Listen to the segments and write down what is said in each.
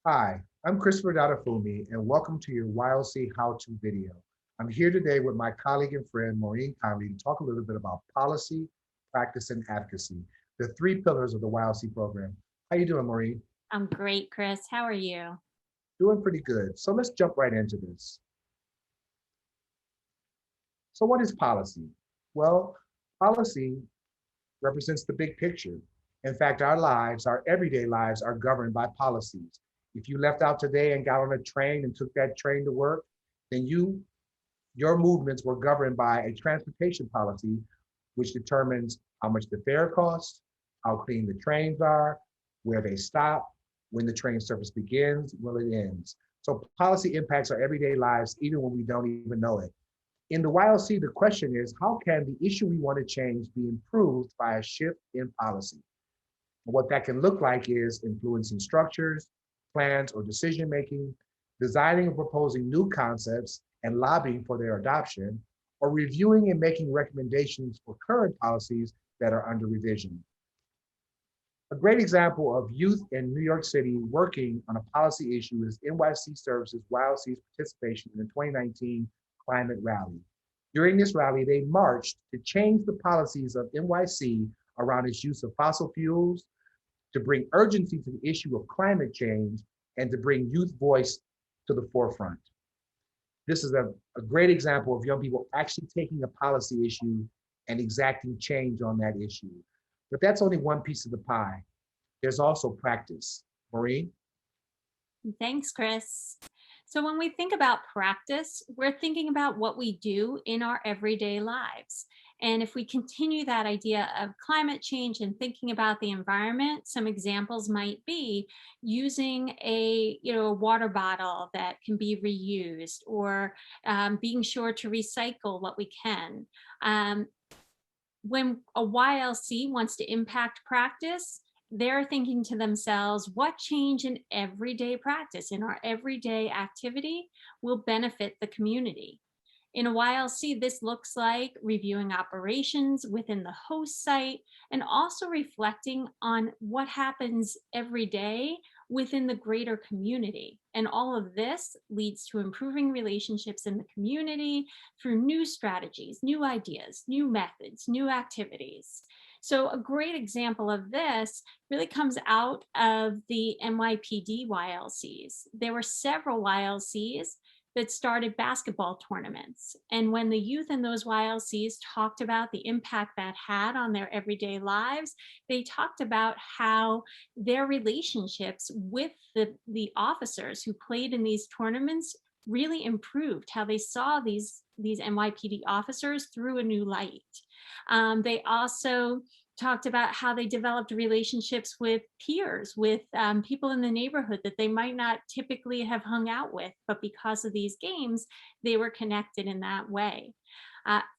Hi, I'm Christopher Dadafumi, and welcome to your YLC how-to video. I'm here today with my colleague and friend, Maureen Conley, to talk a little bit about policy, practice, and advocacy, the three pillars of the YLC program. How you doing, Maureen? I'm great, Chris. How are you? Doing pretty good. So let's jump right into this. So what is policy? Well, policy represents the big picture. In fact, our lives, our everyday lives, are governed by policies. If you left out today and got on a train and took that train to work, then your movements were governed by a transportation policy, which determines how much the fare costs, how clean the trains are, where they stop, when the train service begins, when it ends. So policy impacts our everyday lives, even when we don't even know it. In the YLC, the question is, how can the issue we want to change be improved by a shift in policy? And what that can look like is influencing structures, plans, or decision-making, designing and proposing new concepts and lobbying for their adoption, or reviewing and making recommendations for current policies that are under revision. A great example of youth in New York City working on a policy issue is NYC Services YLC's participation in the 2019 climate rally. During this rally, they marched to change the policies of NYC around its use of fossil fuels, to bring urgency to the issue of climate change, and to bring youth voice to the forefront. This is a great example of young people actually taking a policy issue and exacting change on that issue. But that's only one piece of the pie. There's also practice. Maureen? Thanks, Chris. So, when we think about practice, we're thinking about what we do in our everyday lives. And if we continue that idea of climate change and thinking about the environment, some examples might be using a water bottle that can be reused, or being sure to recycle what we can. Um, when a YLC wants to impact practice, they're thinking to themselves, what change in everyday practice, in our everyday activity, will benefit the community? In a YLC, this looks like reviewing operations within the host site and also reflecting on what happens every day within the greater community. And all of this leads to improving relationships in the community through new strategies, new ideas, new methods, new activities. So a great example of this really comes out of the NYPD YLCs. There were several YLCs that started basketball tournaments. And when the youth in those YLCs talked about the impact that had on their everyday lives, they talked about how their relationships with the officers who played in these tournaments really improved, how they saw these NYPD officers through a new light. They also talked about how they developed relationships with peers, with people in the neighborhood that they might not typically have hung out with, but because of these games, they were connected in that way.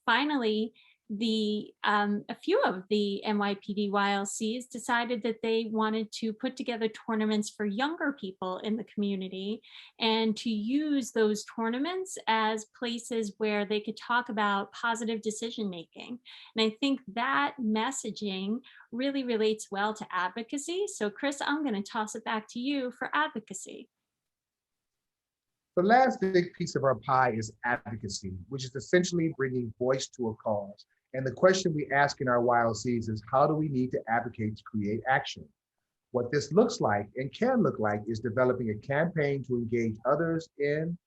Finally, a few of the NYPD YLCs decided that they wanted to put together tournaments for younger people in the community and to use those tournaments as places where they could talk about positive decision making. And I think that messaging really relates well to advocacy. So Chris, I'm going to toss it back to you for advocacy. The last big piece of our pie is advocacy, which is essentially bringing voice to a cause. And the question we ask in our YLCs is, how do we need to advocate to create action? What this looks like and can look like is developing a campaign to engage others in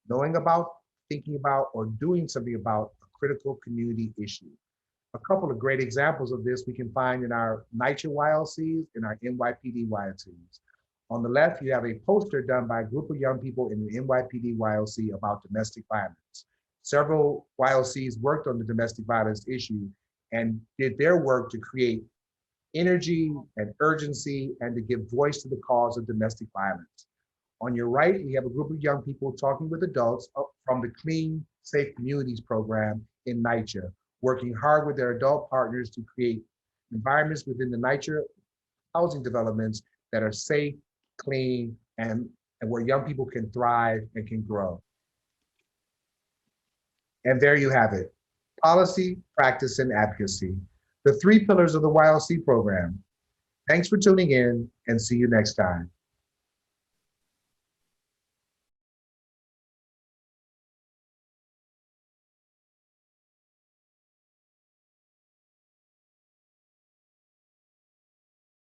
knowing about, thinking about, or doing something about a critical community issue. A couple of great examples of this we can find in our NYCHA YLCs and our NYPD YLCs. On the left, you have a poster done by a group of young people in the NYPD YLC about domestic violence. Several YLCs worked on the domestic violence issue and did their work to create energy and urgency and to give voice to the cause of domestic violence. On your right, we have a group of young people talking with adults from the Clean, Safe Communities program in NYCHA, working hard with their adult partners to create environments within the NYCHA housing developments that are safe, clean, and where young people can thrive and can grow. And there you have it, policy, practice, and advocacy, the three pillars of the YLC program. Thanks for tuning in and see you next time.